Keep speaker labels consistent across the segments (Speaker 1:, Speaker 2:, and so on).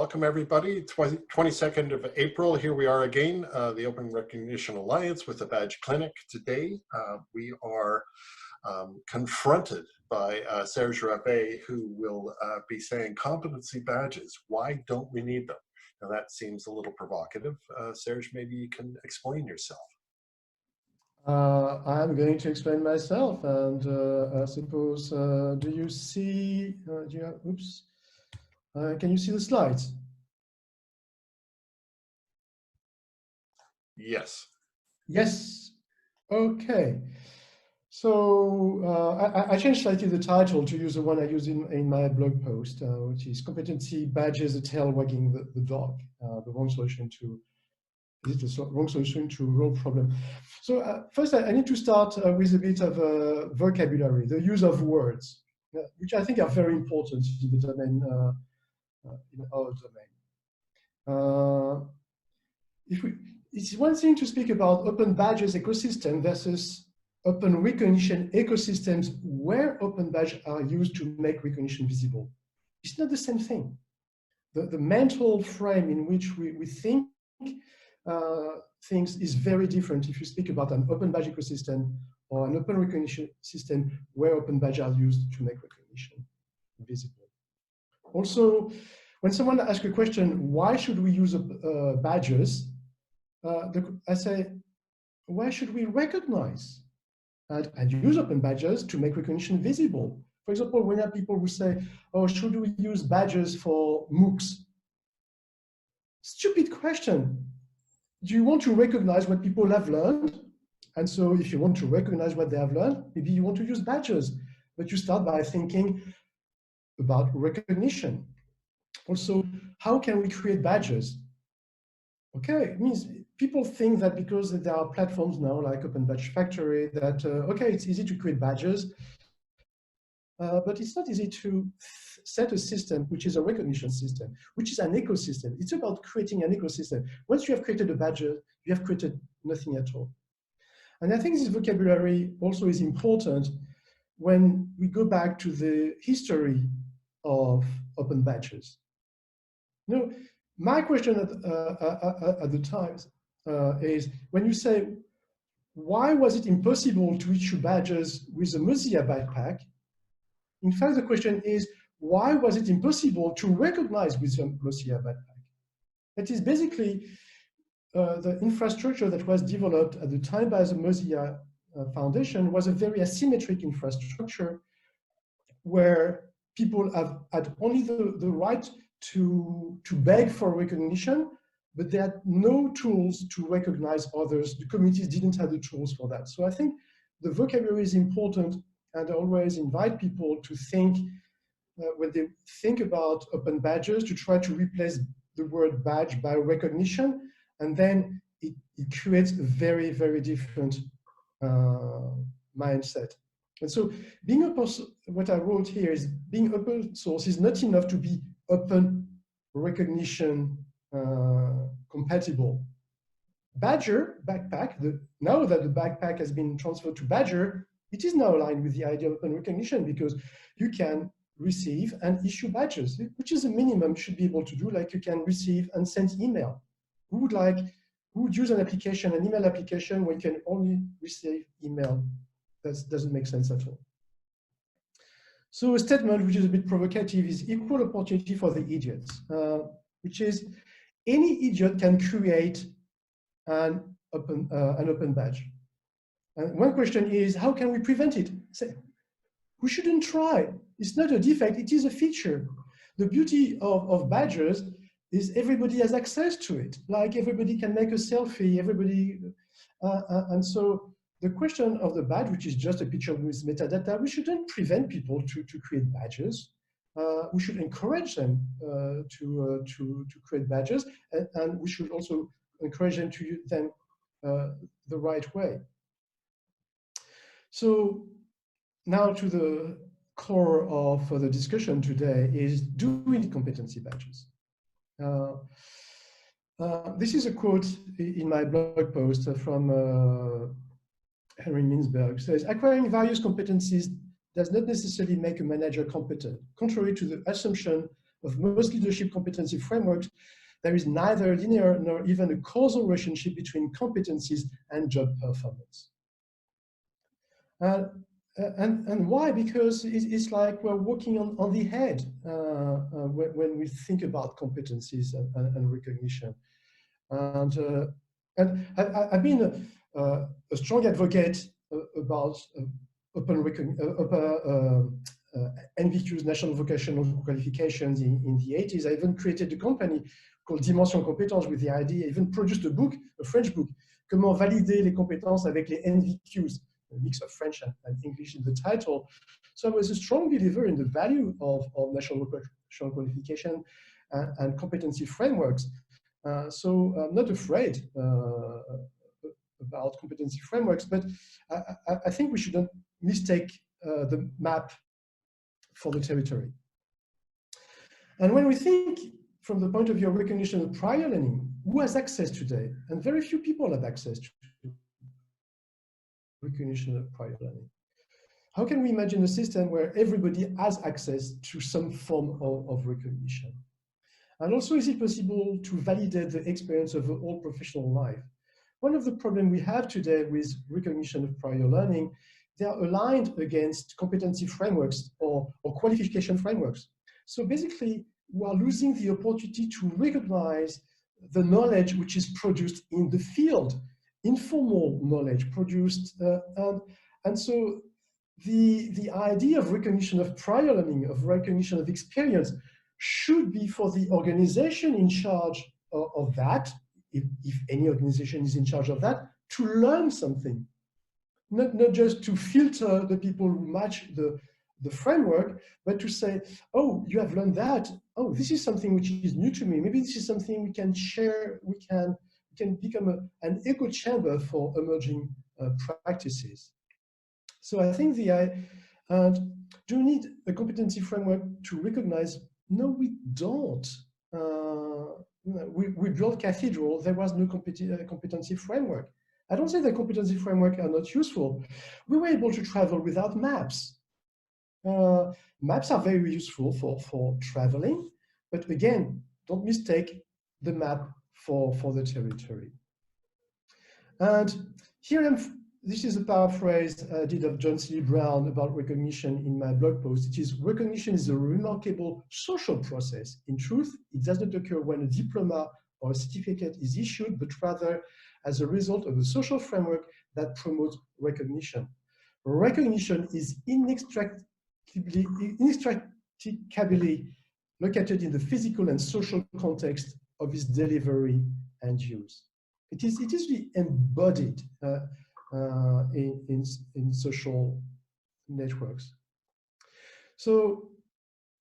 Speaker 1: welcome everybody. 22nd of April, here we are again, the Open Recognition Alliance with the Badge Clinic. Today, we are confronted by Serge Rabet, who will be saying competency badges. Why don't we need them? Now that seems a little provocative. Serge, maybe you can explain yourself.
Speaker 2: I'm going to explain myself, and I suppose, do you see, oops, can you see the slides?
Speaker 1: Yes.
Speaker 2: Yes, okay. So I changed slightly the title to use the one I used in my blog post, which is Competency Badges, the Tail Wagging the Dog, the wrong solution to real problem. So first, I need to start with a bit of vocabulary, the use of words, which I think are very important in the domain, in our domain. It's one thing to speak about open badges ecosystem versus open recognition ecosystems where open badges are used to make recognition visible. It's not the same thing. The mental frame in which we think things is very different if you speak about an open badge ecosystem or an open recognition system where open badges are used to make recognition visible. Also, when someone asks a question, why should we use badges? I say, why should we recognize and use open badges to make recognition visible? For example, when you have people who say, oh, should we use badges for MOOCs? Stupid question. Do you want to recognize what people have learned? And so if you want to recognize what they have learned, maybe you want to use badges, but you start by thinking about recognition. Also, how can we create badges? Okay, it means people think that because there are platforms now like Open Badge Factory that, okay, it's easy to create badges, but it's not easy to set a system which is a recognition system, which is an ecosystem. It's about creating an ecosystem. Once you have created a badge, you have created nothing at all. And I think this vocabulary also is important when we go back to the history of open badges. You know, my question at the time is when you say, why was it impossible to issue badges with a Mozilla backpack? In fact, the question is, why was it impossible to recognize with a Mozilla backpack? That is basically the infrastructure that was developed at the time by the Mozilla Foundation was a very asymmetric infrastructure where people had only the right to beg for recognition, but they had no tools to recognize others. The communities didn't have the tools for that. So I think the vocabulary is important, and I always invite people to think, when they think about open badges, to try to replace the word badge by recognition, and then it creates a very, very different mindset. And so being open, what I wrote here is being open source is not enough to be open recognition compatible. Badger backpack, now that the backpack has been transferred to Badger, it is now aligned with the idea of open recognition because you can receive and issue badges, which is a minimum you should be able to do, like you can receive and send email. Who would use an application, an email application, where you can only receive email? That doesn't make sense at all. So a statement which is a bit provocative is equal opportunity for the idiots, which is any idiot can create an open badge. And one question is, how can we prevent it? We shouldn't try. It's not a defect, it is a feature. The beauty of badges is everybody has access to it. Like everybody can make a selfie, everybody, and so the question of the badge, which is just a picture with metadata, we shouldn't prevent people to create badges. We should encourage them to create badges, and we should also encourage them to use them the right way. So now to the core of the discussion today is, do we need competency badges? This is a quote in my blog post from Henry Mintzberg. Says, acquiring various competencies does not necessarily make a manager competent, contrary to the assumption of most leadership competency frameworks, there is neither linear nor even a causal relationship between competencies and job performance. And why? Because it's like we're walking on the head when we think about competencies and recognition. And I've been a strong advocate about open NVQs, National Vocational Qualifications, in the 80s. I even created a company called Dimension Compétences with the idea, I even produced a book, a French book, Comment valider les compétences avec les NVQs, a mix of French and English in the title. So I was a strong believer in the value of National Vocational Qualification and competency frameworks. So I'm not afraid about competency frameworks, but I think we shouldn't mistake the map for the territory. And when we think from the point of view of recognition of prior learning, who has access today? And very few people have access to recognition of prior learning. How can we imagine a system where everybody has access to some form of recognition? And also, is it possible to validate the experience of all professional life? One of the problems we have today with recognition of prior learning, they are aligned against competency frameworks or qualification frameworks. So basically, we are losing the opportunity to recognize the knowledge which is produced in the field, informal knowledge produced. And so the idea of recognition of prior learning, of recognition of experience, should be for the organization in charge of that, if any organization is in charge of that, to learn something. Not just to filter the people who match the framework, but to say, oh, you have learned that. Oh, this is something which is new to me. Maybe this is something we can share. We can become an echo chamber for emerging practices. So I think do we need a competency framework to recognize? No, we don't. We built Cathedral. There was no competency framework. I don't say that competency framework are not useful. We were able to travel without maps. Maps are very useful for traveling, but again, don't mistake the map for the territory. And here this is a paraphrase I did of John C. Brown about recognition in my blog post. It is, recognition is a remarkable social process. In truth, it does not occur when a diploma or a certificate is issued, but rather as a result of a social framework that promotes recognition. Recognition is inextricably located in the physical and social context of its delivery and use. It is really embodied in social networks. So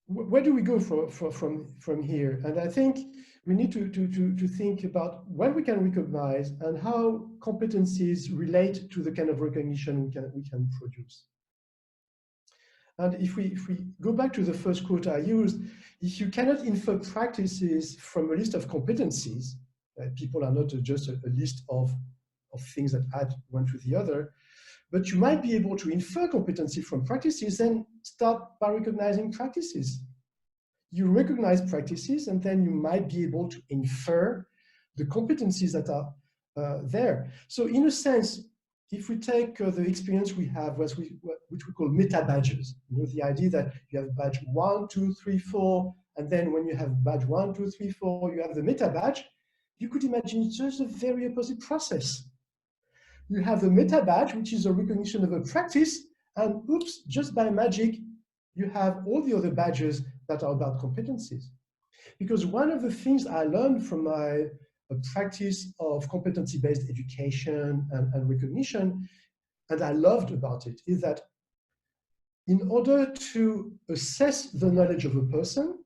Speaker 2: where do we go from here? And I think we need to think about what we can recognize and how competencies relate to the kind of recognition we can produce. And if we go back to the first quote I used, if you cannot infer practices from a list of competencies, people are not just a list of things that add one to the other, but you might be able to infer competency from practices and start by recognizing practices. You recognize practices and then you might be able to infer the competencies that are there. So in a sense, if we take the experience we have, which we call meta badges, the idea that you have badge 1, 2, 3, 4, and then when you have badge 1, 2, 3, 4, you have the meta badge, you could imagine it's just a very opposite process. You have the meta badge, which is a recognition of a practice, and oops, just by magic, you have all the other badges that are about competencies. Because one of the things I learned from my practice of competency-based education and recognition, and I loved about it, is that in order to assess the knowledge of a person,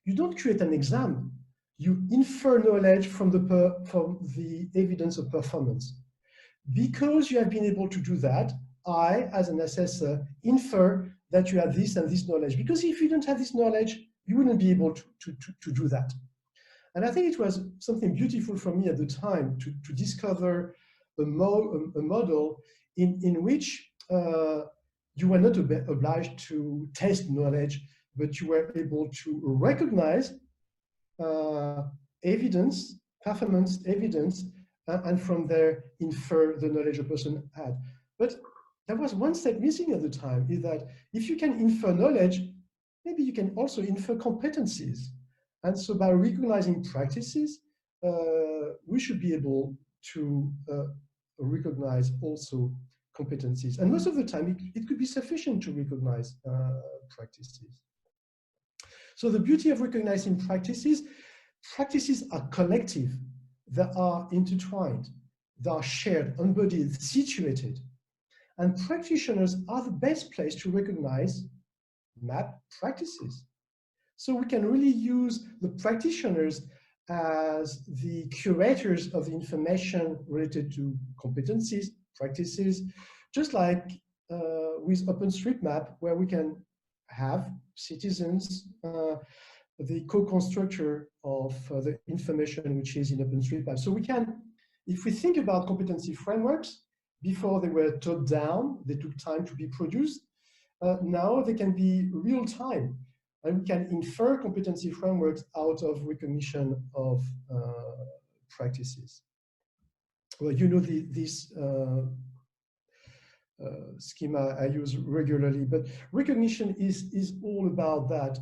Speaker 2: you don't create an exam. You infer knowledge from the evidence of performance. Because you have been able to do that, I, as an assessor, infer that you have this and this knowledge. Because if you don't have this knowledge, you wouldn't be able to do that. And I think it was something beautiful for me at the time to discover a model in which you were not obliged to test knowledge, but you were able to recognize evidence, performance evidence, and from there infer the knowledge a person had. But there was one step missing at the time, is that if you can infer knowledge, maybe you can also infer competencies. And so by recognizing practices, we should be able to recognize also competencies. And most of the time, it could be sufficient to recognize practices. So the beauty of recognizing practices are collective, they are intertwined, they are shared, embodied, situated. And practitioners are the best place to recognize map practices. So we can really use the practitioners as the curators of the information related to competencies, practices, just like with OpenStreetMap, where we can have citizens, the co-constructor of the information which is in OpenStreetMap. So we can, if we think about competency frameworks, before they were top down, they took time to be produced. Now they can be real time. And we can infer competency frameworks out of recognition of practices. Well, you know this schema I use regularly, but recognition is all about that.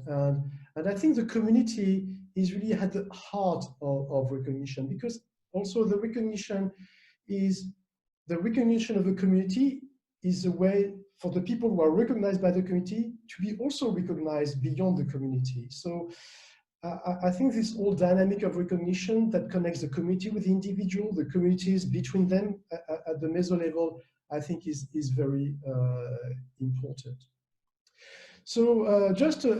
Speaker 2: And I think the community is really at the heart of recognition, because also the recognition of the community is a way for the people who are recognized by the community to be also recognized beyond the community. So I think this whole dynamic of recognition that connects the community with the individual, the communities between them at the meso level, I think is very important. So just a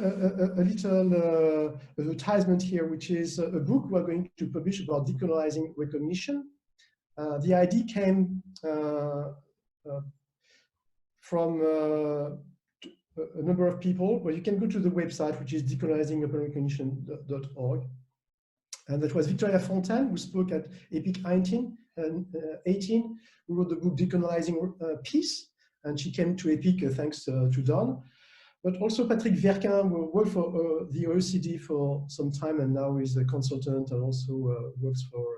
Speaker 2: little advertisement here, which is a book we're going to publish about decolonizing recognition. The idea came from a number of people. Well, you can go to the website, which is decolonizingopenrecognition.org. And that was Victoria Fontaine, who spoke at EPIC 18, who wrote the book Decolonizing Peace. And she came to EPIC thanks to Don. But also Patrick Verquin, who worked for the OECD for some time and now is a consultant and also works for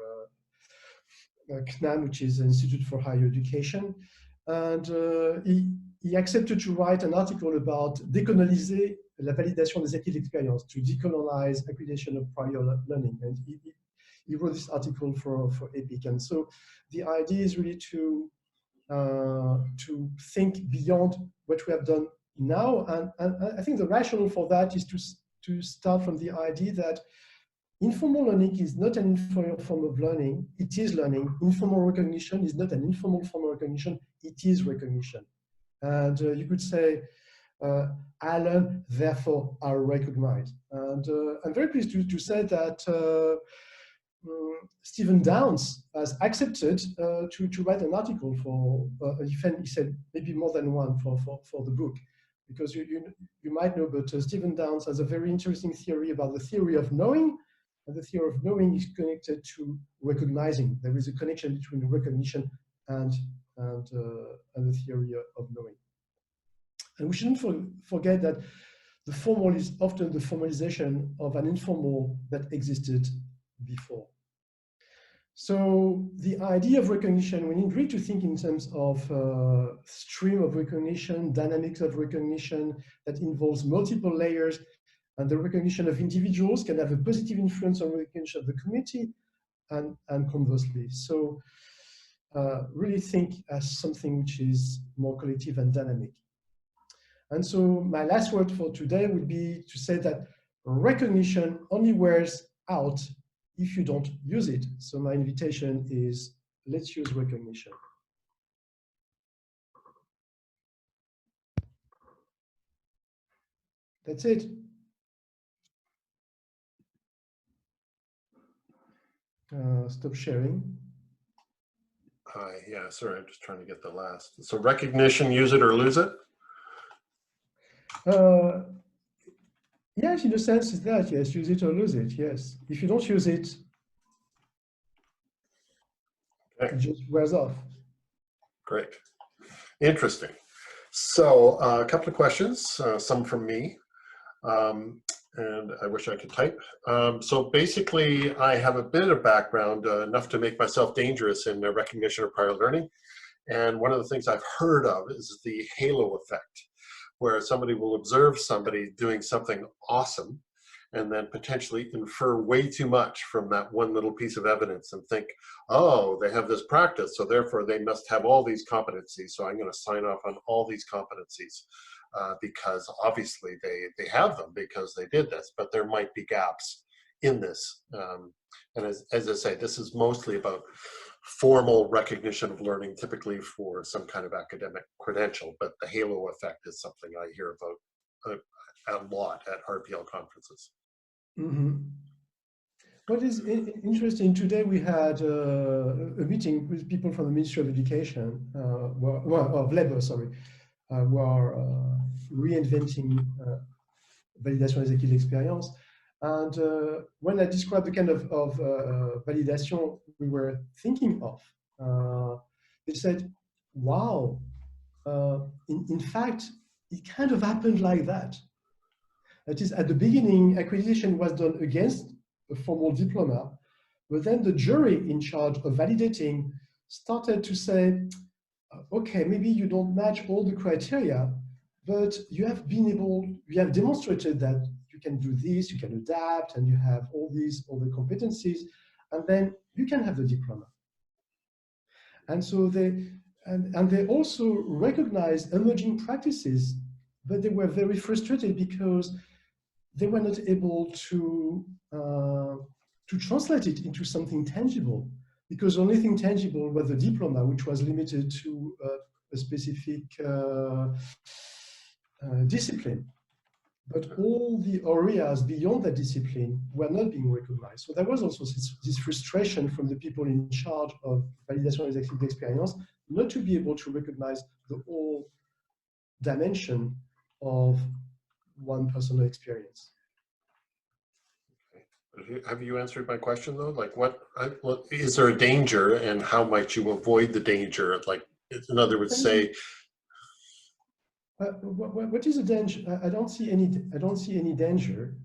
Speaker 2: CNAM, which is the Institute for Higher Education. And he accepted to write an article about décoloniser la validation des acquis d'expérience, to decolonize accreditation of prior learning. And he wrote this article for EPIC. And so the idea is really to think beyond what we have done now. And I think the rationale for that is to start from the idea that informal learning is not an informal form of learning, it is learning. Informal recognition is not an informal form of recognition, it is recognition. And you could say, I learn, therefore I recognize. And I'm very pleased to say that Stephen Downes has accepted to write an article for, he said maybe more than one for the book. Because you might know, but Stephen Downes has a very interesting theory about the theory of knowing. And the theory of knowing is connected to recognizing. There is a connection between recognition and the theory of knowing. And we shouldn't forget that the formal is often the formalization of an informal that existed before. So the idea of recognition, we need really to think in terms of stream of recognition, dynamics of recognition that involves multiple layers, and the recognition of individuals can have a positive influence on recognition of the community, and conversely. So really think as something which is more collective and dynamic. And so my last word for today would be to say that recognition only wears out if you don't use it. So my invitation is, let's use recognition. That's it. Stop sharing.
Speaker 1: Yeah, sorry, I'm just trying to get the last. So recognition, use it or lose it?
Speaker 2: Yes, in a sense, it's that, yes, use it or lose it, yes. If you don't use it, okay, it just wears off.
Speaker 1: Great. Interesting. So a couple of questions, some from me. And I wish I could type. So basically, I have a bit of background, enough to make myself dangerous in recognition of prior learning. And one of the things I've heard of is the halo effect, where somebody will observe somebody doing something awesome and then potentially infer way too much from that one little piece of evidence and think, oh, they have this practice, so therefore they must have all these competencies, so I'm going to sign off on all these competencies. Because obviously they have them because they did this, but there might be gaps in this. And as I say, this is mostly about formal recognition of learning, typically for some kind of academic credential, but the halo effect is something I hear about a lot at RPL conferences.
Speaker 2: Mm-hmm. What is interesting, today we had a meeting with people from the Ministry of Education, of Labor, sorry, who are reinventing validation executive experience. And when I described the kind of validation we were thinking of, they said, wow, in fact, it kind of happened like that. That is, at the beginning, accreditation was done against a formal diploma, but then the jury in charge of validating started to say, okay, maybe you don't match all the criteria, but you have demonstrated that you can do this, you can adapt, and you have all these other competencies, and then you can have the diploma. And so they also recognized emerging practices, but they were very frustrated because they were not able to translate it into something tangible, because the only thing tangible was the diploma, which was limited to a specific discipline. But all the areas beyond that discipline were not being recognized. So there was also this frustration from the people in charge of validation executive experience not to be able to recognize the whole dimension of one personal experience.
Speaker 1: Have you answered my question though? Like, is there a danger, and how might you avoid the danger? Like, in other words, say,
Speaker 2: what is the danger? I don't see any danger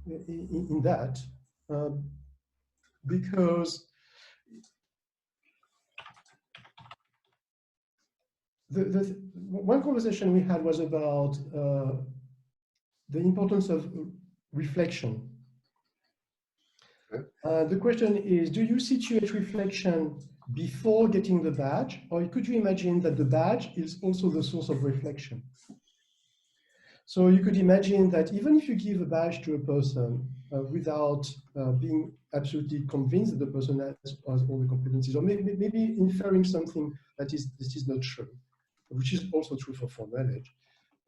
Speaker 2: in that, because the one conversation we had was about the importance of reflection. The question is, do you situate reflection before getting the badge, or could you imagine that the badge is also the source of reflection? So you could imagine that even if you give a badge to a person without being absolutely convinced that the person has all the competencies, or maybe inferring something that this is not true, which is also true for knowledge,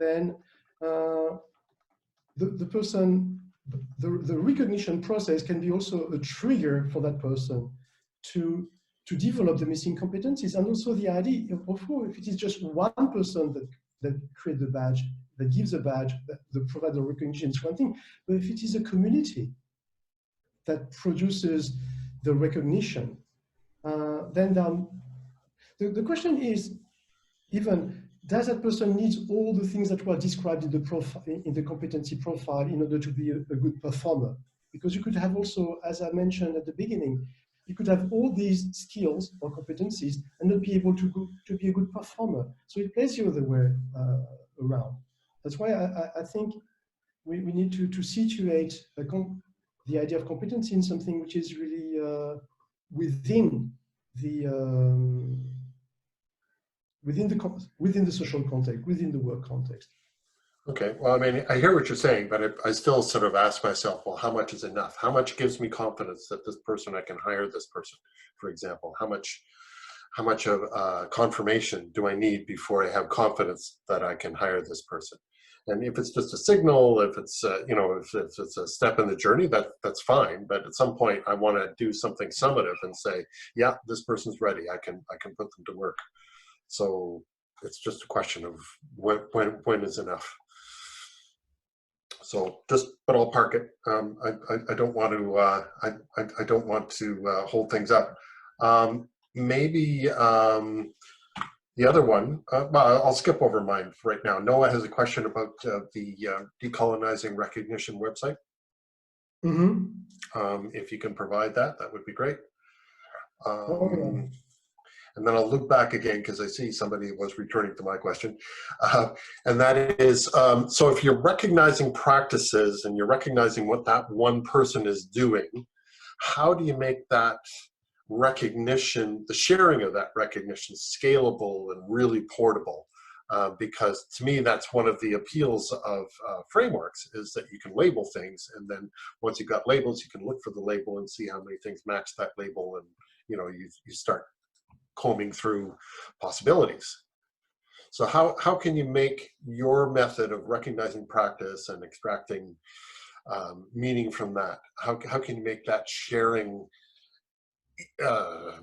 Speaker 2: then the recognition process can be also a trigger for that person to develop the missing competencies. And also the idea of if it is just one person that creates the badge, that gives a badge, that provides the recognition, is one thing. But if it is a community that produces the recognition, then the question is, even, does that person need all the things that were described in the competency profile in order to be a good performer? Because you could have also, as I mentioned at the beginning, you could have all these skills or competencies and not be able to be a good performer. So it plays the other way around. That's why I think we need to situate the idea of competency in something which is really within the social context, within the work context.
Speaker 1: Okay, well, I mean, I hear what you're saying, but I still sort of ask myself, well, how much is enough? How much gives me confidence that this person, I can hire this person, for example? How much of confirmation do I need before I have confidence that I can hire this person? And if it's just a signal, if it's if it's a step in the journey, that's fine. But at some point, I want to do something summative and say, yeah, this person's ready. I can put them to work. So it's just a question of when is enough. So but I'll park it. I don't want to. I don't want to hold things up. Maybe The other one, well, I'll skip over mine right now. Noah has a question about the decolonizing recognition website. If you can provide that, that would be great. And then I'll loop back again because I see somebody was returning to my question. And that is, so if you're recognizing practices and you're recognizing what that one person is doing, how do you make that recognition, the sharing of that recognition, scalable and really portable? Because to me, that's one of the appeals of frameworks, is that you can label things, and then once you've got labels, you can look for the label and see how many things match that label, and you start combing through possibilities. So how can you make your method of recognizing practice and extracting meaning from that? How can you make that sharing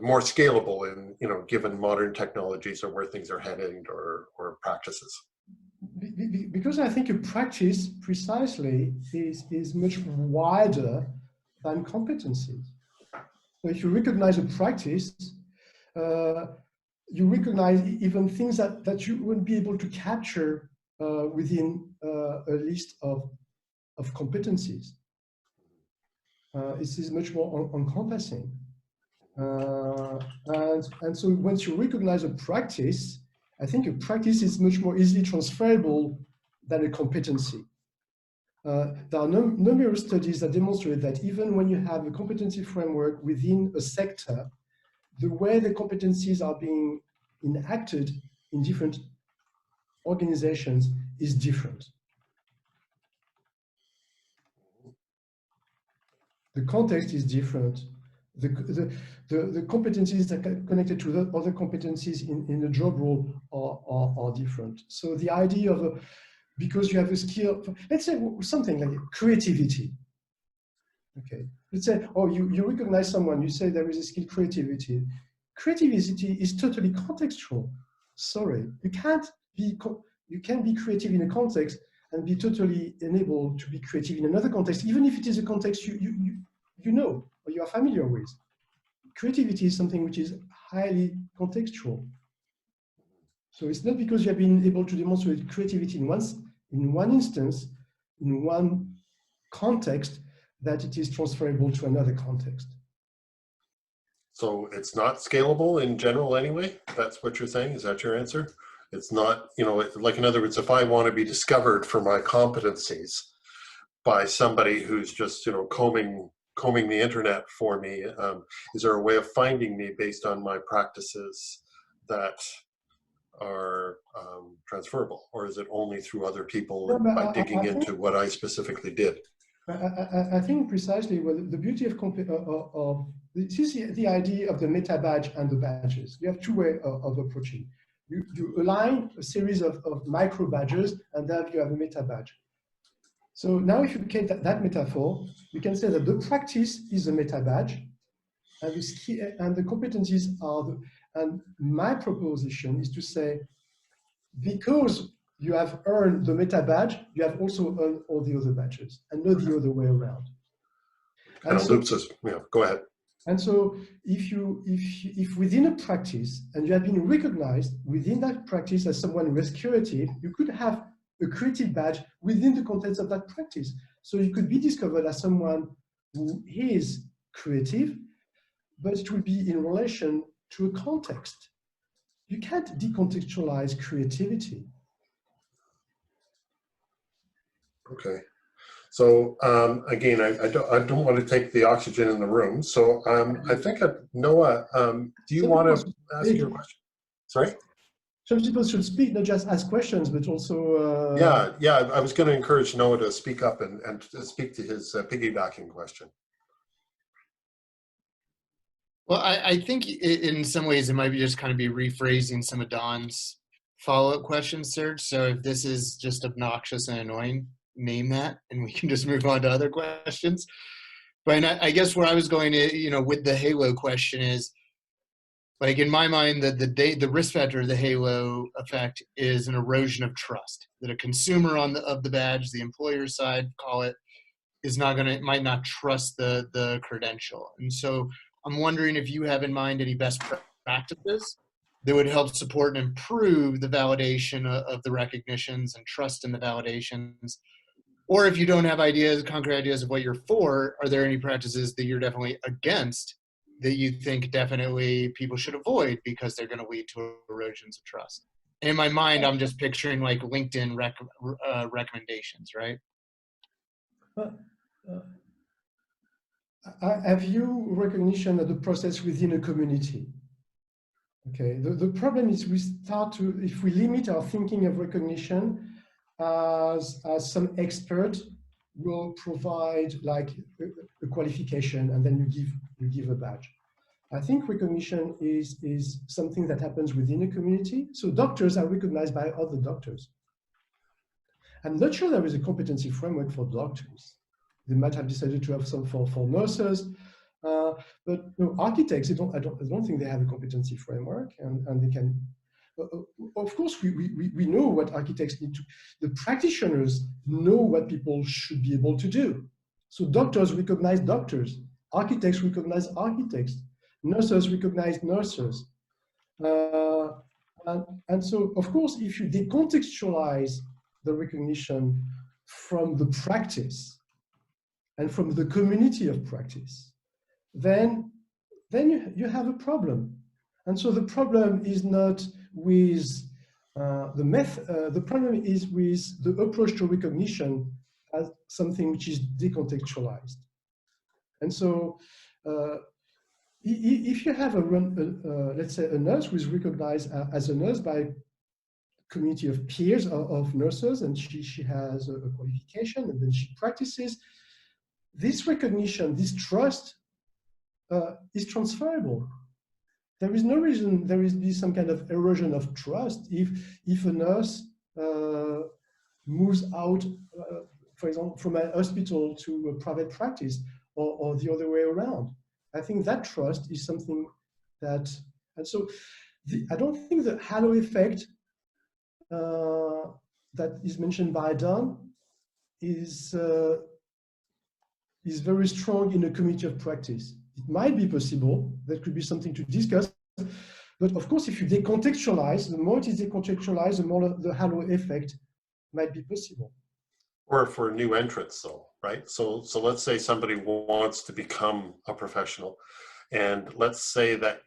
Speaker 1: more scalable in given modern technologies or where things are headed or practices?
Speaker 2: Because I think a practice precisely is much wider than competencies. So if you recognize a practice, you recognize even things that you wouldn't be able to capture within a list of competencies. This is much more encompassing. And so once you recognize a practice, I think a practice is much more easily transferable than a competency. There are numerous studies that demonstrate that even when you have a competency framework within a sector, the way the competencies are being enacted in different organizations is different. The context is different. The competencies that are connected to the other competencies in the job role are different. So the idea of because you have a skill, let's say something like creativity. Okay, let's say, oh, you recognize someone, you say there is a skill, creativity. Creativity is totally contextual. Sorry, you can't be creative in a context and be totally enabled to be creative in another context, even if it is a context you know or you are familiar with. Creativity is something which is highly contextual. So it's not because you have been able to demonstrate creativity in one instance, in one context, that it is transferable to another context.
Speaker 1: So it's not scalable in general anyway? That's what you're saying? Is that your answer? It's not, like in other words, if I want to be discovered for my competencies by somebody who's just, combing the internet for me, is there a way of finding me based on my practices that are transferable? Or is it only through other people by digging into what I specifically did?
Speaker 2: I think precisely the beauty of this is the idea of the meta badge and the badges. You have two ways of approaching. You align a series of micro badges, and then you have a meta badge. So now if you take that metaphor, you can say that the practice is a meta badge, and the skill and the competencies are and my proposition is to say, because you have earned the meta badge, you have also earned all the other badges, and not the other way around.
Speaker 1: And so, loops us, go ahead.
Speaker 2: And so if within a practice, and you have been recognized within that practice as someone who is creative, you could have a creative badge within the context of that practice. So you could be discovered as someone who is creative, but it will be in relation to a context. You can't decontextualize creativity.
Speaker 1: Okay. So again, I don't want to take the oxygen in the room. So I think, Noah, do you want to ask your question? Sorry?
Speaker 2: Some people should speak, not just ask questions, but also...
Speaker 1: Yeah, I was going to encourage Noah to speak up and speak to his piggybacking question.
Speaker 3: Well, I think in some ways it might be just kind of be rephrasing some of Don's follow-up questions, Serge. So if this is just obnoxious and annoying, name that, and we can just move on to other questions. But I guess where I was going to, with the halo question is, like in my mind, the risk factor of the halo effect is an erosion of trust. That a consumer of the badge, the employer side, call it, might not trust the credential. And so I'm wondering if you have in mind any best practices that would help support and improve the validation of the recognitions and trust in the validations? Or if you don't have ideas, concrete ideas of what you're for, are there any practices that you're definitely against that you think definitely people should avoid because they're going to lead to erosions of trust? In my mind, I'm just picturing like LinkedIn recommendations, right?
Speaker 2: I view recognition of the process within a community. Okay, the problem is we start to, if we limit our thinking of recognition as some expert will provide like a qualification and then you give a badge. I think recognition is something that happens within a community. So doctors are recognized by other doctors. I'm not sure there is a competency framework for doctors. They might have decided to have some for nurses, but no, architects, I don't think they have a competency framework, and they can. Of course, we know what architects need to. The practitioners know what people should be able to do. So doctors recognize doctors, architects recognize architects, nurses recognize nurses, and so of course, if you decontextualize the recognition from the practice and from the community of practice, then you have a problem. And so the problem is not with the problem is with the approach to recognition as something which is decontextualized. And so if you have let's say a nurse who is recognized as a nurse by community of peers of nurses, and she has a qualification, and then she practices, this recognition, this trust is transferable. There is no reason there is some kind of erosion of trust if a nurse moves out, for example, from a hospital to a private practice, or the other way around. I think that trust is something that, and so I don't think the halo effect that is mentioned by Don is very strong in a community of practice. It might be possible, that could be something to discuss, but of course, if you decontextualize, the more it is decontextualized, the more the halo effect might be possible.
Speaker 1: Or for new entrants, though, right? So let's say somebody wants to become a professional, and let's say that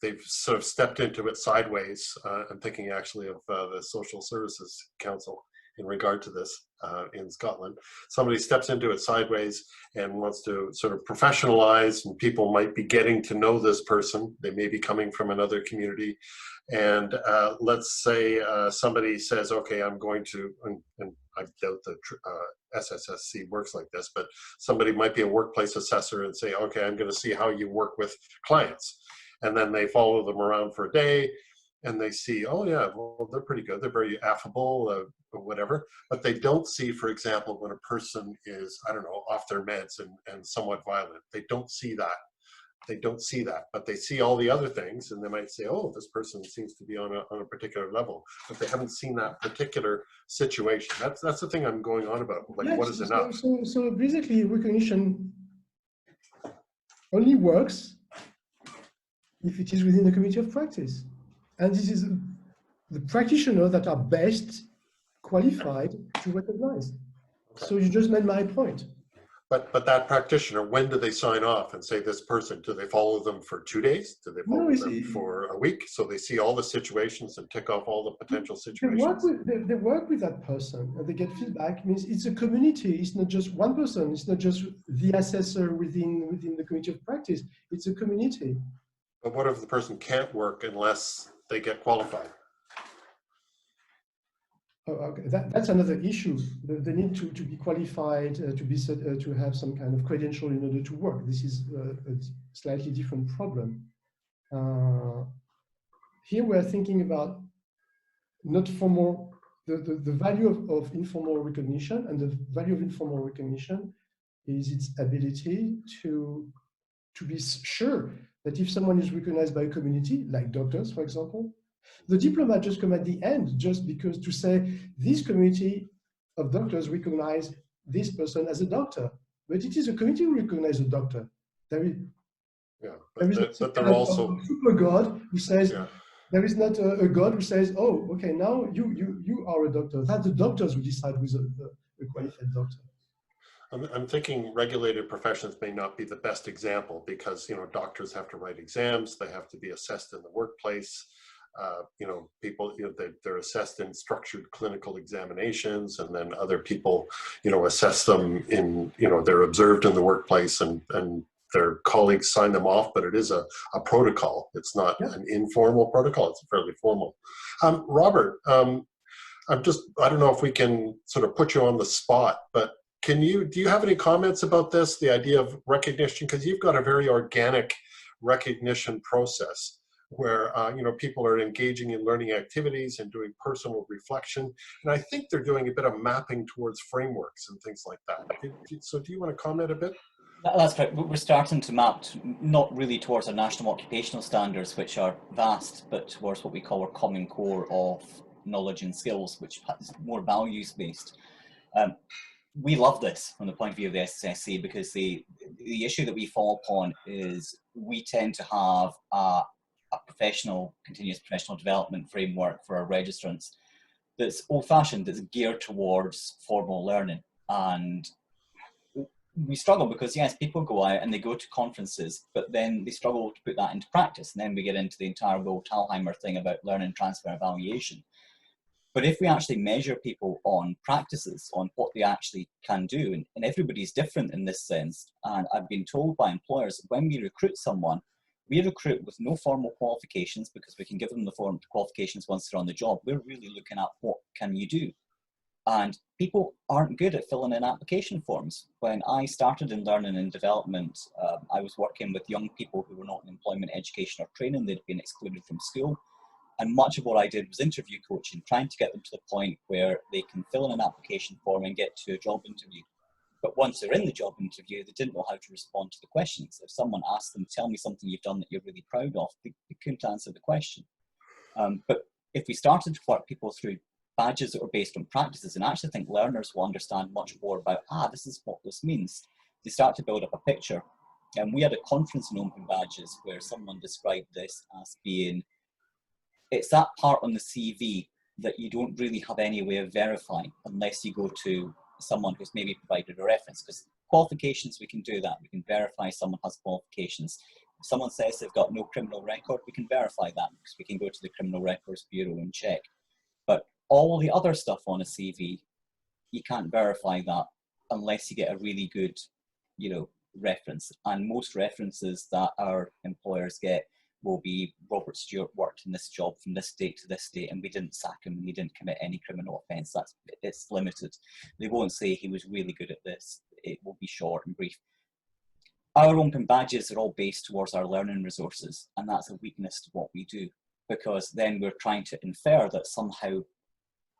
Speaker 1: they've sort of stepped into it sideways. I'm thinking actually of the Social Services Council in regard to this in Scotland. Somebody steps into it sideways and wants to sort of professionalize, and people might be getting to know this person. They may be coming from another community. And let's say somebody says, okay, I'm going to, and I doubt that SSSC works like this, but somebody might be a workplace assessor and say, okay, I'm going to see how you work with clients. And then they follow them around for a day, and they see, oh yeah, well, they're pretty good. They're very affable, or whatever. But they don't see, for example, when a person is, I don't know, off their meds and somewhat violent. They don't see that. They don't see that, but they see all the other things, and they might say, oh, this person seems to be on a particular level, but they haven't seen that particular situation. That's the thing I'm going on about. Like, yes, what is enough?
Speaker 2: So basically, recognition only works if it is within the community of practice. And this is the practitioners that are best qualified to recognize. Okay. So you just made my point.
Speaker 1: But that practitioner, when do they sign off and say this person? Do they follow them for 2 days? Do they follow them for a week? So they see all the situations and tick off all the potential situations.
Speaker 2: They work with that person and they get feedback. It means it's a community. It's not just one person. It's not just the assessor within the community of practice. It's a community.
Speaker 1: But what if the person can't work unless they get qualified?
Speaker 2: Oh, okay. That's another issue. The need to be qualified, to have some kind of credential in order to work. This is a slightly different problem. Here we're thinking about not formal, the value of informal recognition, and the value of informal recognition is its ability to be sure that if someone is recognized by a community, like doctors, for example, the diploma just come at the end, just because to say this community of doctors recognize this person as a doctor, but it is a community who recognizes a doctor.
Speaker 1: Yeah,
Speaker 2: There is
Speaker 1: but
Speaker 2: not
Speaker 1: they're also,
Speaker 2: a super God who says,
Speaker 1: yeah.
Speaker 2: there is not a God who says, oh, okay, now you are a doctor. That's the doctors who decide who's a qualified doctor.
Speaker 1: I'm thinking regulated professions may not be the best example because, you know, doctors have to write exams, they have to be assessed in the workplace. You know, people, you know, they're assessed in structured clinical examinations, and then other people, you know, assess them in, you know, they're observed in the workplace, and their colleagues sign them off, but it is a protocol. It's not an informal protocol, it's fairly formal. Robert, I don't know if we can sort of put you on the spot, but do you have any comments about this, the idea of recognition? Because you've got a very organic recognition process where, you know, people are engaging in learning activities and doing personal reflection. And I think they're doing a bit of mapping towards frameworks and things like that. So do you want to comment a bit?
Speaker 4: That's correct. We're starting to map not really towards our national occupational standards, which are vast, but towards what we call our common core of knowledge and skills, which is more values-based. We love this from the point of view of the SSC, because the issue that we fall upon is we tend to have a continuous professional development framework for our registrants that's old-fashioned, that's geared towards formal learning. And we struggle because, yes, people go out and they go to conferences, but then they struggle to put that into practice. And then we get into the entire Will Thalheimer thing about learning, transfer, evaluation. But if we actually measure people on practices, on what they actually can do, and everybody's different in this sense, and I've been told by employers, when we recruit someone, we recruit with no formal qualifications because we can give them the formal qualifications once they're on the job. We're really looking at what can you do. And people aren't good at filling in application forms. When I started in learning and development, I was working with young people who were not in employment, education or training. They'd been excluded from school. And much of what I did was interview coaching, trying to get them to the point where they can fill in an application form and get to a job interview. But once they're in the job interview, they didn't know how to respond to the questions. If someone asked them, tell me something you've done that you're really proud of, they couldn't answer the question. But if we started to work people through badges that are based on practices, and I actually think learners will understand much more about, this is what this means. They start to build up a picture. And we had a conference in Open Badges where someone described this as being, it's that part on the CV that you don't really have any way of verifying unless you go to someone who's maybe provided a reference. Because qualifications, we can do that. We can verify someone has qualifications. If someone says they've got no criminal record, we can verify that because we can go to the Criminal Records Bureau and check. But all the other stuff on a CV, you can't verify that unless you get a really good, you know, reference. And most references that our employers get will be, Robert Stewart worked in this job from this date to this date, and we didn't sack him, and he didn't commit any criminal offence. It's limited. They won't say he was really good at this. It will be short and brief. Our open badges are all based towards our learning resources, and that's a weakness to what we do, because then we're trying to infer that somehow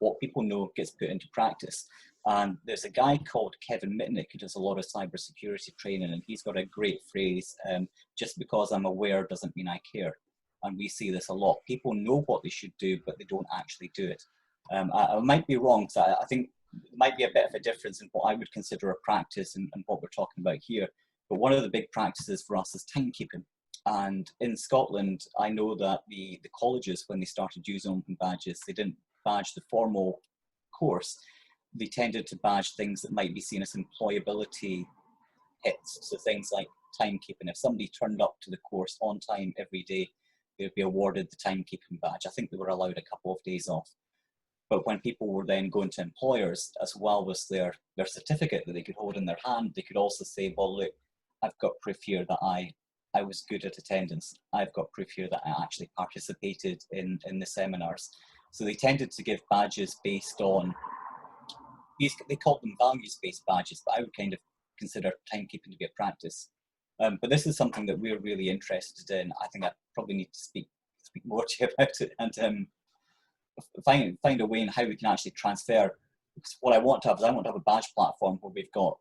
Speaker 4: what people know gets put into practice. And there's a guy called Kevin Mitnick who does a lot of cybersecurity training, and he's got a great phrase, just because I'm aware doesn't mean I care. And we see this a lot. People know what they should do, but they don't actually do it. I might be wrong, so I think there might be a bit of a difference in what I would consider a practice and what we're talking about here. But one of the big practices for us is timekeeping. And in Scotland, I know that the colleges, when they started using open badges, they didn't badge the formal course. They tended to badge things that might be seen as employability hits. So things like timekeeping. If somebody turned up to the course on time every day, they'd be awarded the timekeeping badge. I think they were allowed a couple of days off. But when people were then going to employers, as well as their certificate that they could hold in their hand, they could also say, well, look, I've got proof here that I was good at attendance. I've got proof here that I actually participated in the seminars. So they tended to give badges based on, they called them values-based badges, but I would kind of consider timekeeping to be a practice. But this is something that we're really interested in. I think I probably need to speak more to you about it, and find a way in how we can actually transfer. Because what I want to have is, I want to have a badge platform where we've got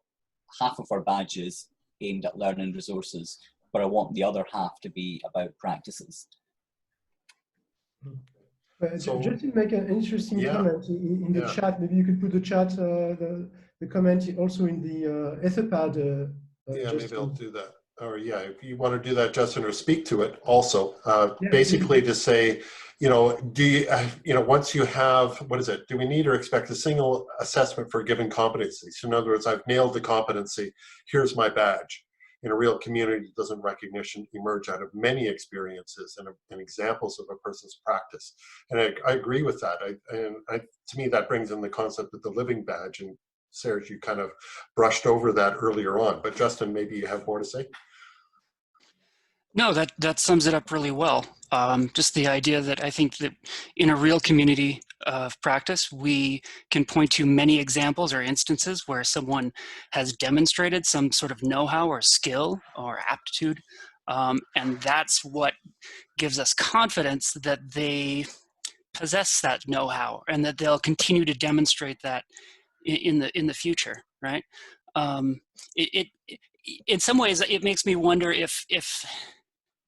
Speaker 4: half of our badges aimed at learning resources, but I want the other half to be about practices.
Speaker 2: So, just to make an interesting comment in the chat, maybe you could put the chat, the comment also in the Etherpad.
Speaker 1: Maybe I'll do that. or yeah, if you want to do that, Justin, or speak to it also,
Speaker 2: Yeah,
Speaker 1: basically to say, you know, do you, you know, once you have, what is it? Do we need or expect a single assessment for a given competency? So in other words, I've nailed the competency, here's my badge. In a real community, doesn't recognition emerge out of many experiences and examples of a person's practice? And I agree with that. To me, that brings in the concept of the living badge. And Serge, you kind of brushed over that earlier on, but Justin, maybe you have more to say?
Speaker 5: No, that sums it up really well. Just the idea that I think that in a real community of practice, we can point to many examples or instances where someone has demonstrated some sort of know-how or skill or aptitude, and that's what gives us confidence that they possess that know-how and that they'll continue to demonstrate that in the future, right? In some ways, it makes me wonder if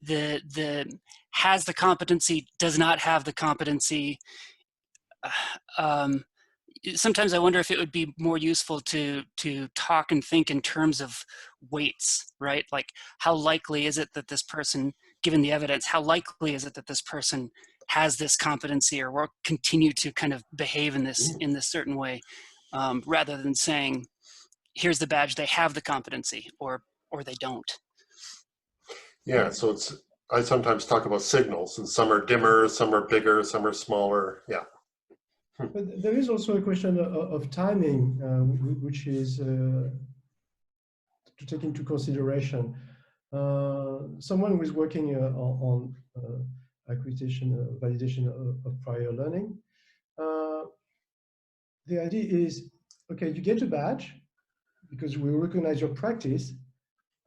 Speaker 5: the has the competency does not have the competency. Sometimes I wonder if it would be more useful to talk and think in terms of weights, right? Like, how likely is it that this person, given the evidence, how likely is it that this person has this competency or will continue to kind of behave in this certain way, rather than saying, here's the badge, they have the competency, or they don't.
Speaker 1: Yeah, so it's, I sometimes talk about signals, and some are dimmer, some are bigger, some are smaller. Yeah.
Speaker 2: But there is also a question of timing, which is to take into consideration. Someone who is working on accreditation, validation of prior learning, the idea is, okay, you get a badge because we recognize your practice,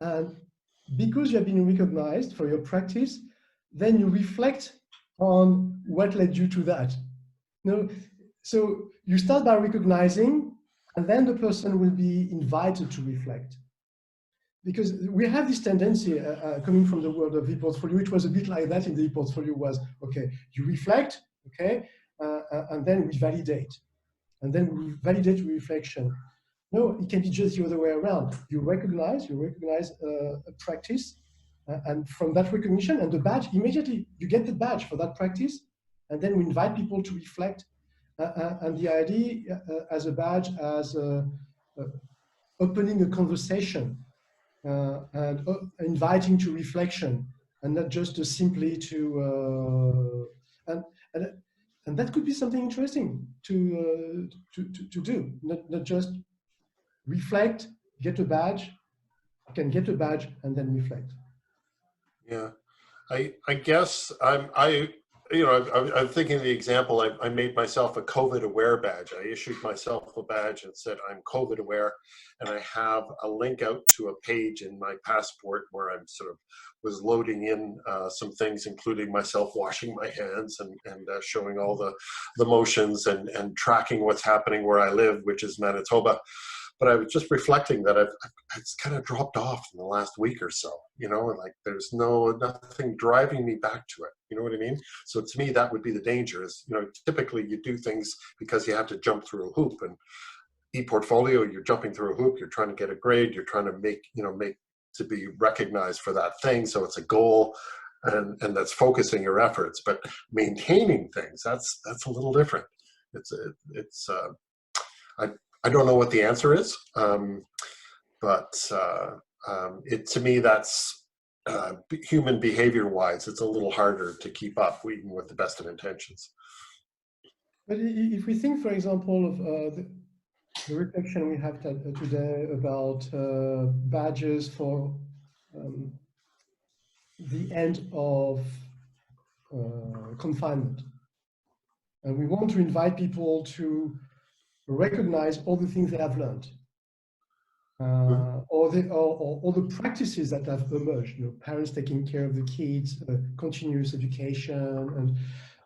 Speaker 2: and because you have been recognized for your practice, then you reflect on what led you to that. No, so you start by recognizing, and then the person will be invited to reflect. Because we have this tendency coming from the world of e-portfolio, it was a bit like that in the e-portfolio was, okay, you reflect, okay, and then we validate. And then we validate reflection. No, it can be just the other way around. You recognize a practice, and from that recognition and the badge, immediately you get the badge for that practice, and then we invite people to reflect. And the idea as a badge, as opening a conversation and inviting to reflection, and not just simply to and that could be something interesting to do. Not just reflect, get a badge. You can get a badge and then reflect.
Speaker 1: Yeah, I guess I'm thinking of the example. I made myself a COVID aware badge. I issued myself a badge and said I'm COVID aware, and I have a link out to a page in my passport where I'm sort of was loading in some things, including myself washing my hands and showing all the motions and tracking what's happening where I live, which is Manitoba. But I was just reflecting that it's kind of dropped off in the last week or so, you know, and like there's nothing driving me back to it. You know what I mean? So to me, that would be the danger is, you know, typically you do things because you have to jump through a hoop, and e-portfolio, you're jumping through a hoop, you're trying to get a grade, you're trying to make to be recognized for that thing. So it's a goal, and that's focusing your efforts, but maintaining things, that's a little different. I don't know what the answer is, but to me, that's human behavior-wise, it's a little harder to keep up, even with the best of intentions.
Speaker 2: But if we think, for example, of the reflection we have today about badges for the end of confinement, and we want to invite people to recognize all the things they have learned, or the practices that have emerged. You know, parents taking care of the kids, continuous education,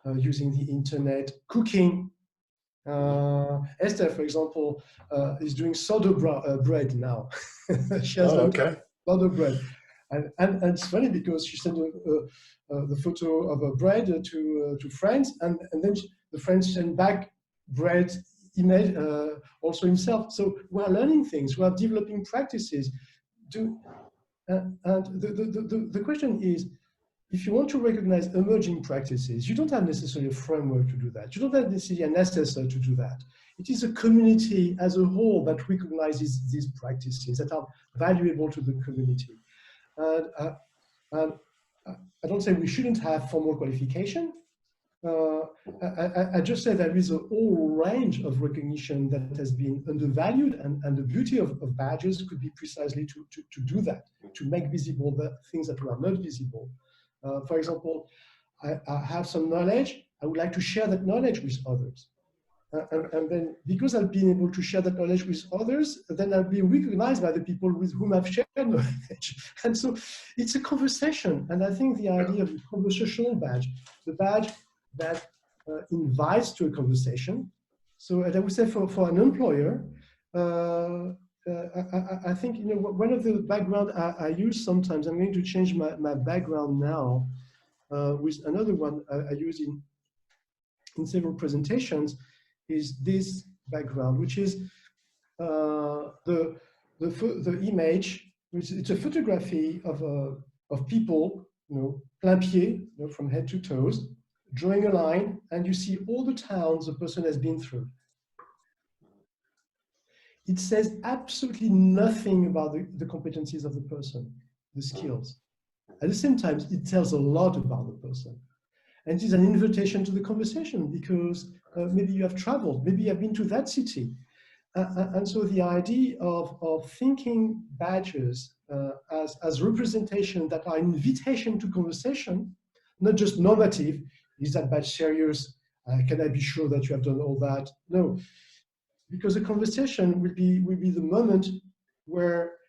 Speaker 2: and using the internet, cooking. Esther, for example, is doing sourdough bread now. She has sourdough bread, and it's funny because she sent the photo of a bread to friends, and then the friends sent back bread image also himself. So we are learning things, we are developing practices. And the question is, if you want to recognize emerging practices, you don't have necessarily a framework to do that. You don't have necessarily an assessor to do that. It is a community as a whole that recognizes these practices that are valuable to the community. And I don't say we shouldn't have formal qualification. I just say there is a whole range of recognition that has been undervalued, and the beauty of badges could be precisely to do that, to make visible the things that were not visible. For example, I have some knowledge, I would like to share that knowledge with others. And then because I've been able to share that knowledge with others, then I'll be recognized by the people with whom I've shared knowledge. And so it's a conversation. And I think the idea of the conversational badge, the badge that invites to a conversation. So I would say for an employer, I think, you know, one of the background I use sometimes, I'm going to change my background now with another one I use in several presentations, is this background, which is the image, which it's a photography of people, you know, plein pied, you know, from head to toes, drawing a line, and you see all the towns the person has been through. It says absolutely nothing about the competencies of the person, the skills. At the same time, it tells a lot about the person. And it is an invitation to the conversation, because maybe you have traveled, maybe you have been to that city. And so the idea of thinking badges as representation that are invitation to conversation, not just normative, is that badge serious? Can I be sure that you have done all that? No, because the conversation will be the moment where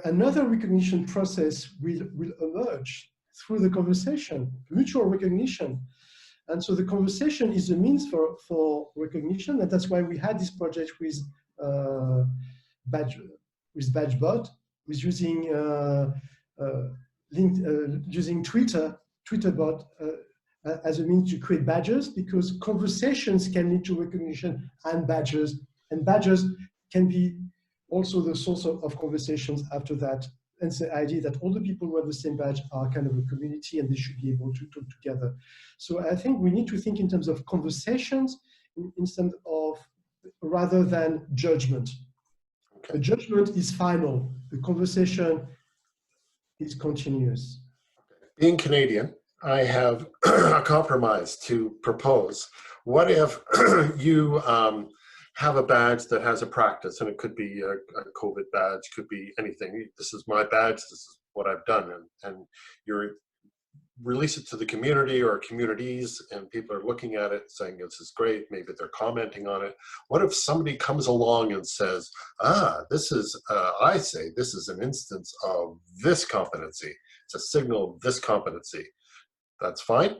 Speaker 2: another recognition process will emerge through the conversation, mutual recognition. And so the conversation is a means for recognition, and that's why we had this project with BadgeBot, with using using Twitterbot as a means to create badges, because conversations can lead to recognition and badges can be also the source of conversations after that. And the idea that all the people who have the same badge are kind of a community and they should be able to talk together. So I think we need to think in terms of conversations instead of, rather than judgment. Okay. The judgment is final. The conversation is continuous.
Speaker 1: Being Canadian, I have a compromise to propose. What if you have a badge that has a practice, and it could be a COVID badge, could be anything. This is my badge, this is what I've done, and you release it to the community or communities, and people are looking at it saying this is great, maybe they're commenting on it. What if somebody comes along and says, this is, I say, this is an instance of this competency, it's a signal of this competency. That's fine?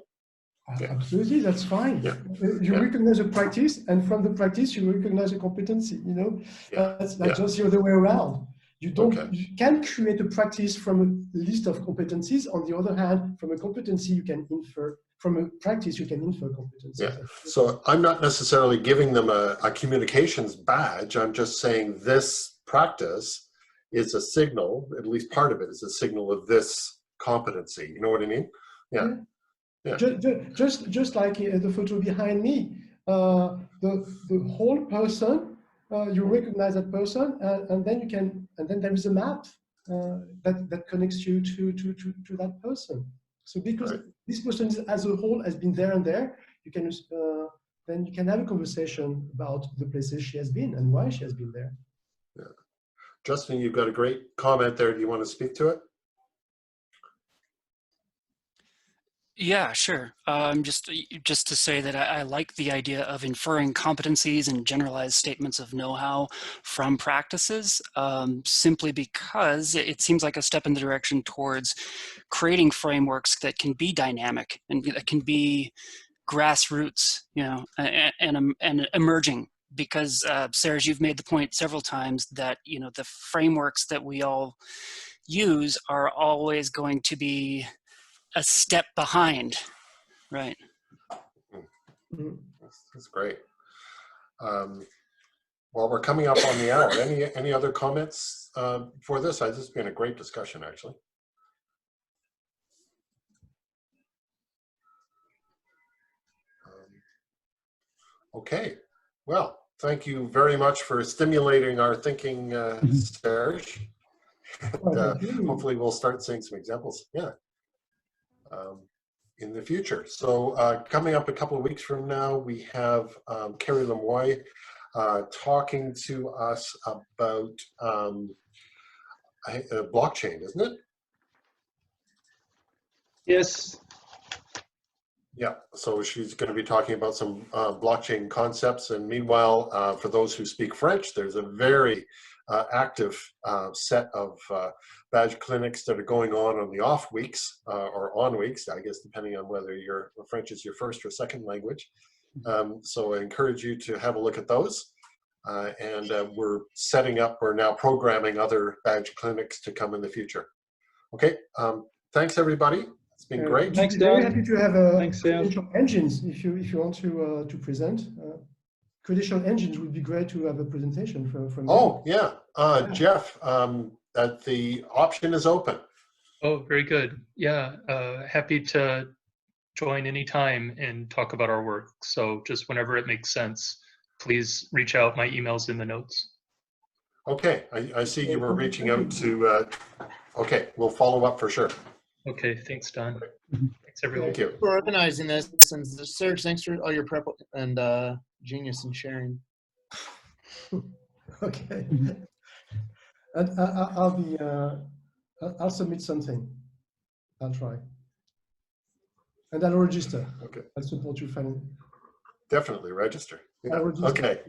Speaker 2: Yeah. Absolutely, that's fine. Yeah. You recognize a practice, and from the practice, you recognize a competency. You know, that's just the other way around. You don't. You can't create a practice from a list of competencies. On the other hand, from a competency, you can infer. From a practice, you can infer competencies.
Speaker 1: Yeah. So I'm not necessarily giving them a communications badge. I'm just saying this practice is a signal. At least part of it is a signal of this competency. You know what I mean? Yeah.
Speaker 2: Yeah. Just like the photo behind me, the whole person, you recognize that person, and then there is a map that connects you to that person. So because this person as a whole has been there and there, you can then you can have a conversation about the places she has been and why she has been there.
Speaker 1: Yeah. Justin, you've got a great comment there. Do you want to speak to it?
Speaker 5: Yeah, sure. Just to say that I like the idea of inferring competencies and generalized statements of know-how from practices, simply because it seems like a step in the direction towards creating frameworks that can be dynamic and that can be grassroots, you know, and emerging. Because Serge, you've made the point several times that, you know, the frameworks that we all use are always going to be a step behind, right?
Speaker 1: That's great. Well, we're coming up on the hour. Any other comments for this? This has been a great discussion, actually. Okay. Well, thank you very much for stimulating our thinking, Serge. And, hopefully we'll start seeing some examples. Yeah. In the future. So coming up a couple of weeks from now, we have Carrie Lemoy talking to us about blockchain, isn't it?
Speaker 6: Yes.
Speaker 1: Yeah, so she's going to be talking about some blockchain concepts. And meanwhile, for those who speak French, there's a very active set of badge clinics that are going on the off weeks or on weeks, I guess, depending on whether French is your first or second language. So I encourage you to have a look at those. And we're now programming other badge clinics to come in the future. Okay, thanks everybody. It's been great.
Speaker 6: Thanks,
Speaker 2: I'm very
Speaker 6: Dan.
Speaker 2: happy to have
Speaker 6: Thanks, Serge.
Speaker 2: credential engines if you want to present. Credential engines would be great to have a presentation from
Speaker 1: Oh, yeah. Jeff, the option is open.
Speaker 7: Oh, very good. Yeah, happy to join anytime and talk about our work. So just whenever it makes sense, please reach out. My email's in the notes.
Speaker 1: Okay, I see you were reaching out to, okay, we'll follow up for sure.
Speaker 7: Okay, thanks, Don. Thanks, everyone.
Speaker 1: Thank you.
Speaker 3: For organizing this, and Serge, thanks for all your prep and genius in sharing.
Speaker 2: Okay. And I'll submit something. I'll try. And I'll register.
Speaker 1: Okay.
Speaker 2: I'll support you finally.
Speaker 1: Definitely register. Yeah.
Speaker 2: I'll register.
Speaker 1: Okay.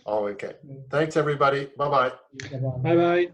Speaker 1: Oh, okay. Thanks, everybody. Bye-bye.
Speaker 2: Bye-bye.
Speaker 6: Bye-bye.